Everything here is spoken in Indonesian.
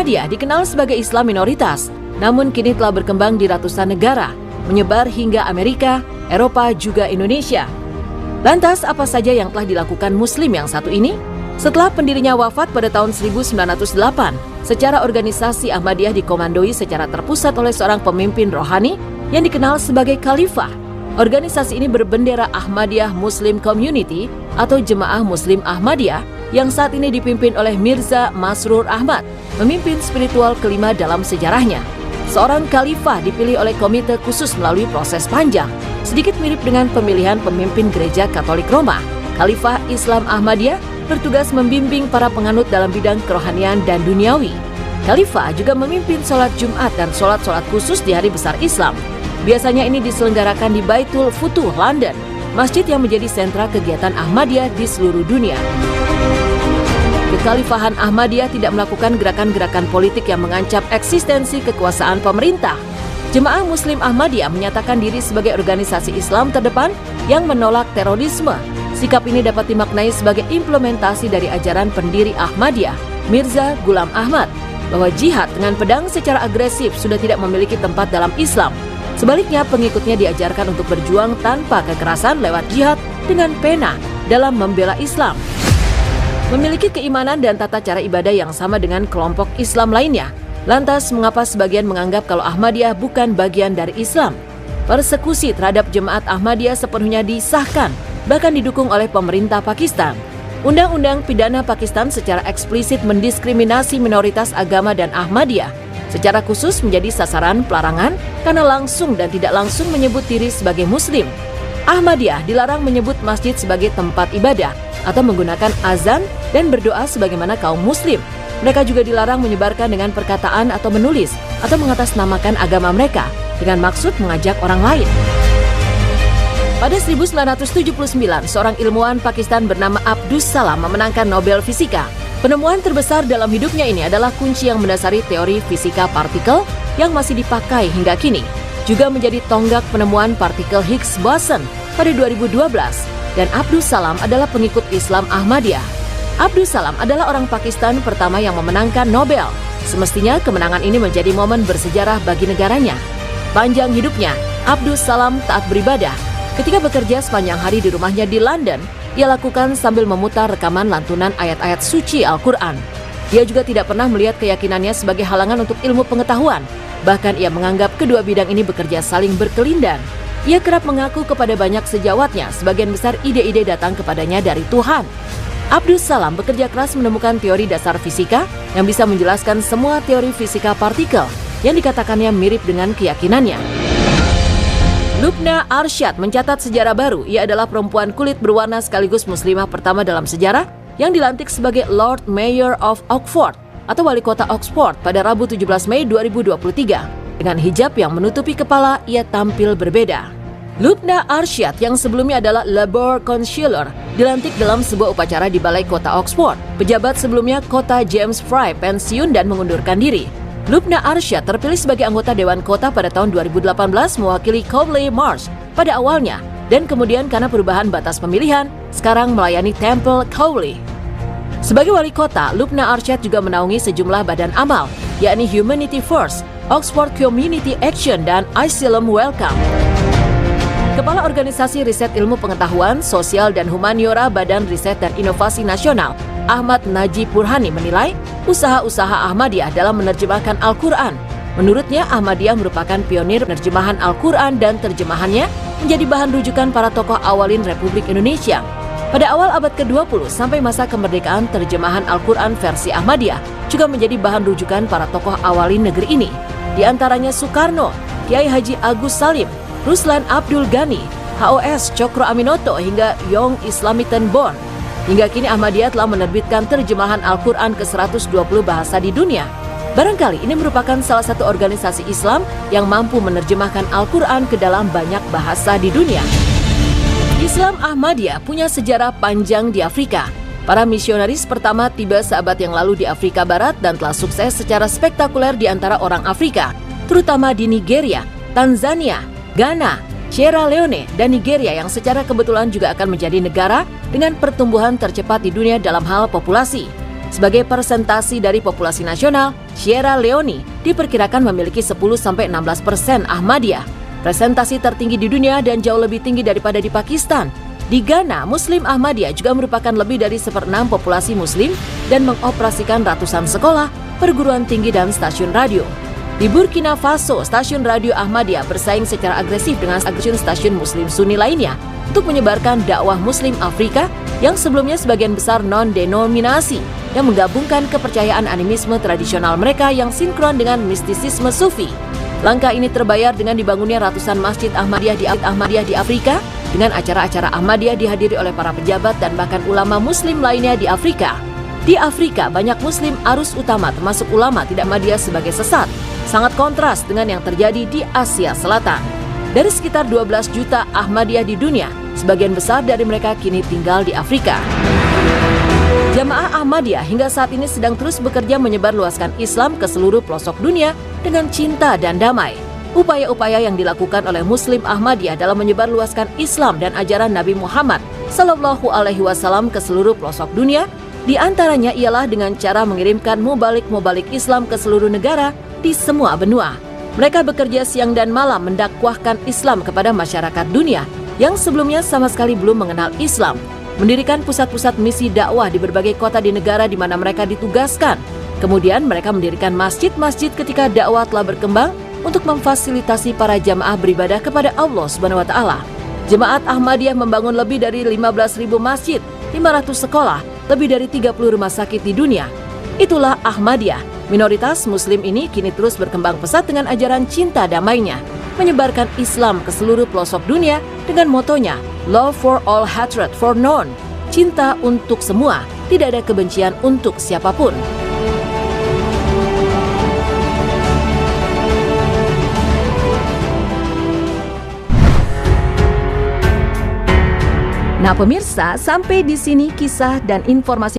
Ahmadiyah dikenal sebagai Islam minoritas, namun kini telah berkembang di ratusan negara, menyebar hingga Amerika, Eropa, juga Indonesia. Lantas, apa saja yang telah dilakukan Muslim yang satu ini? Setelah pendirinya wafat pada tahun 1908, secara organisasi Ahmadiyah dikomandoi secara terpusat oleh seorang pemimpin rohani yang dikenal sebagai Khalifah. Organisasi ini berbendera Ahmadiyah Muslim Community atau Jemaah Muslim Ahmadiyah yang saat ini dipimpin oleh Mirza Masroor Ahmad, pemimpin spiritual kelima dalam sejarahnya. Seorang khalifah dipilih oleh komite khusus melalui proses panjang, sedikit mirip dengan pemilihan pemimpin gereja Katolik Roma. Khalifah Islam Ahmadiyah bertugas membimbing para penganut dalam bidang kerohanian dan duniawi. Khalifah juga memimpin sholat Jumat dan sholat-sholat khusus di hari besar Islam. Biasanya ini diselenggarakan di Baitul Futuh, London, masjid yang menjadi sentra kegiatan Ahmadiyah di seluruh dunia. Kekhalifahan Ahmadiyah tidak melakukan gerakan-gerakan politik yang mengancam eksistensi kekuasaan pemerintah. Jemaah Muslim Ahmadiyah menyatakan diri sebagai organisasi Islam terdepan yang menolak terorisme. Sikap ini dapat dimaknai sebagai implementasi dari ajaran pendiri Ahmadiyah, Mirza Ghulam Ahmad, bahwa jihad dengan pedang secara agresif sudah tidak memiliki tempat dalam Islam. Sebaliknya, pengikutnya diajarkan untuk berjuang tanpa kekerasan lewat jihad dengan pena dalam membela Islam. Memiliki keimanan dan tata cara ibadah yang sama dengan kelompok Islam lainnya. Lantas, mengapa sebagian menganggap kalau Ahmadiyah bukan bagian dari Islam? Persekusi terhadap jemaat Ahmadiyah sepenuhnya disahkan, bahkan didukung oleh pemerintah Pakistan. Undang-undang pidana Pakistan secara eksplisit mendiskriminasi minoritas agama dan Ahmadiyah. Secara khusus menjadi sasaran pelarangan karena langsung dan tidak langsung menyebut diri sebagai Muslim. Ahmadiyah dilarang menyebut masjid sebagai tempat ibadah atau menggunakan azan dan berdoa sebagaimana kaum Muslim. Mereka juga dilarang menyebarkan dengan perkataan atau menulis atau mengatasnamakan agama mereka dengan maksud mengajak orang lain. Pada 1979, seorang ilmuwan Pakistan bernama Abdus Salam memenangkan Nobel Fisika. Penemuan terbesar dalam hidupnya ini adalah kunci yang mendasari teori fisika partikel yang masih dipakai hingga kini. Juga menjadi tonggak penemuan partikel Higgs boson pada 2012. Dan Abdus Salam adalah pengikut Islam Ahmadiyah. Abdus Salam adalah orang Pakistan pertama yang memenangkan Nobel. Semestinya kemenangan ini menjadi momen bersejarah bagi negaranya. Panjang hidupnya, Abdus Salam taat beribadah. Ketika bekerja sepanjang hari di rumahnya di London, ia lakukan sambil memutar rekaman lantunan ayat-ayat suci Al-Quran. Dia juga tidak pernah melihat keyakinannya sebagai halangan untuk ilmu pengetahuan. Bahkan ia menganggap kedua bidang ini bekerja saling berkelindan. Ia kerap mengaku kepada banyak sejawatnya, sebagian besar ide-ide datang kepadanya dari Tuhan. Abdus Salam bekerja keras menemukan teori dasar fisika yang bisa menjelaskan semua teori fisika partikel yang dikatakannya mirip dengan keyakinannya. Lubna Arsyad mencatat sejarah baru. Ia adalah perempuan kulit berwarna sekaligus muslimah pertama dalam sejarah yang dilantik sebagai Lord Mayor of Oxford atau Wali Kota Oxford pada Rabu 17 Mei 2023. Dengan hijab yang menutupi kepala, ia tampil berbeda. Lubna Arsyad yang sebelumnya adalah Labour Councillor dilantik dalam sebuah upacara di Balai Kota Oxford. Pejabat sebelumnya Kota James Fry pensiun dan mengundurkan diri. Lubna Arsyad terpilih sebagai anggota Dewan Kota pada tahun 2018 mewakili Cowley Marsh pada awalnya dan kemudian karena perubahan batas pemilihan, sekarang melayani Temple Cowley. Sebagai wali kota, Lubna Arsyad juga menaungi sejumlah badan amal, yakni Humanity First, Oxford Community Action, dan Asylum Welcome. Kepala Organisasi Riset Ilmu Pengetahuan, Sosial dan Humaniora Badan Riset dan Inovasi Nasional, Ahmad Najib Burhani menilai usaha-usaha Ahmadiyah dalam menerjemahkan Al-Quran. Menurutnya, Ahmadiyah merupakan pionir penerjemahan Al-Quran dan terjemahannya menjadi bahan rujukan para tokoh awalin Republik Indonesia. Pada awal abad ke-20 sampai masa kemerdekaan, terjemahan Al-Quran versi Ahmadiyah juga menjadi bahan rujukan para tokoh awalin negeri ini. Di antaranya Soekarno, Kiai Haji Agus Salim, Ruslan Abdul Ghani, HOS Cokro Aminoto hingga Young Islamiten Bond. Hingga kini Ahmadiyah telah menerbitkan terjemahan Al-Quran ke 120 bahasa di dunia. Barangkali ini merupakan salah satu organisasi Islam yang mampu menerjemahkan Al-Quran ke dalam banyak bahasa di dunia. Islam Ahmadiyah punya sejarah panjang di Afrika. Para misionaris pertama tiba seabad yang lalu di Afrika Barat dan telah sukses secara spektakuler di antara orang Afrika, terutama di Nigeria, Tanzania, Ghana, Sierra Leone, dan Nigeria yang secara kebetulan juga akan menjadi negara dengan pertumbuhan tercepat di dunia dalam hal populasi. Sebagai presentasi dari populasi nasional, Sierra Leone diperkirakan memiliki 10-16% Ahmadiyah, presentasi tertinggi di dunia dan jauh lebih tinggi daripada di Pakistan. Di Ghana, Muslim Ahmadiyah juga merupakan lebih dari 1/6 populasi Muslim dan mengoperasikan ratusan sekolah, perguruan tinggi dan stasiun radio. Di Burkina Faso, stasiun radio Ahmadiyah bersaing secara agresif dengan stasiun Muslim Sunni lainnya untuk menyebarkan dakwah Muslim Afrika yang sebelumnya sebagian besar non-denominasi yang menggabungkan kepercayaan animisme tradisional mereka yang sinkron dengan mistisisme Sufi. Langkah ini terbayar dengan dibangunnya ratusan masjid Ahmadiyah di Afrika, dengan acara-acara Ahmadiyah dihadiri oleh para pejabat dan bahkan ulama Muslim lainnya di Afrika. Di Afrika, banyak Muslim arus utama termasuk ulama tidak Ahmadiyah sebagai sesat, sangat kontras dengan yang terjadi di Asia Selatan. Dari sekitar 12 juta Ahmadiyah di dunia, sebagian besar dari mereka kini tinggal di Afrika. Jamaah Ahmadiyah hingga saat ini sedang terus bekerja menyebarluaskan Islam ke seluruh pelosok dunia dengan cinta dan damai. Upaya-upaya yang dilakukan oleh Muslim Ahmadiyah dalam menyebarluaskan Islam dan ajaran Nabi Muhammad SAW ke seluruh pelosok dunia, di antaranya ialah dengan cara mengirimkan mubalik Islam ke seluruh negara di semua benua. Mereka bekerja siang dan malam mendakwahkan Islam kepada masyarakat dunia yang sebelumnya sama sekali belum mengenal Islam, mendirikan pusat-pusat misi dakwah di berbagai kota di negara di mana mereka ditugaskan. Kemudian mereka mendirikan masjid-masjid ketika dakwah telah berkembang untuk memfasilitasi para jamaah beribadah kepada Allah SWT. Jemaat Ahmadiyah membangun lebih dari 15.000 masjid, 500 sekolah, lebih dari 30 rumah sakit di dunia. Itulah Ahmadiyah. Minoritas Muslim ini kini terus berkembang pesat dengan ajaran cinta damainya, menyebarkan Islam ke seluruh pelosok dunia dengan motonya Love for all, hatred for none. Cinta untuk semua, tidak ada kebencian untuk siapapun. Nah pemirsa, sampai di sini kisah dan informasi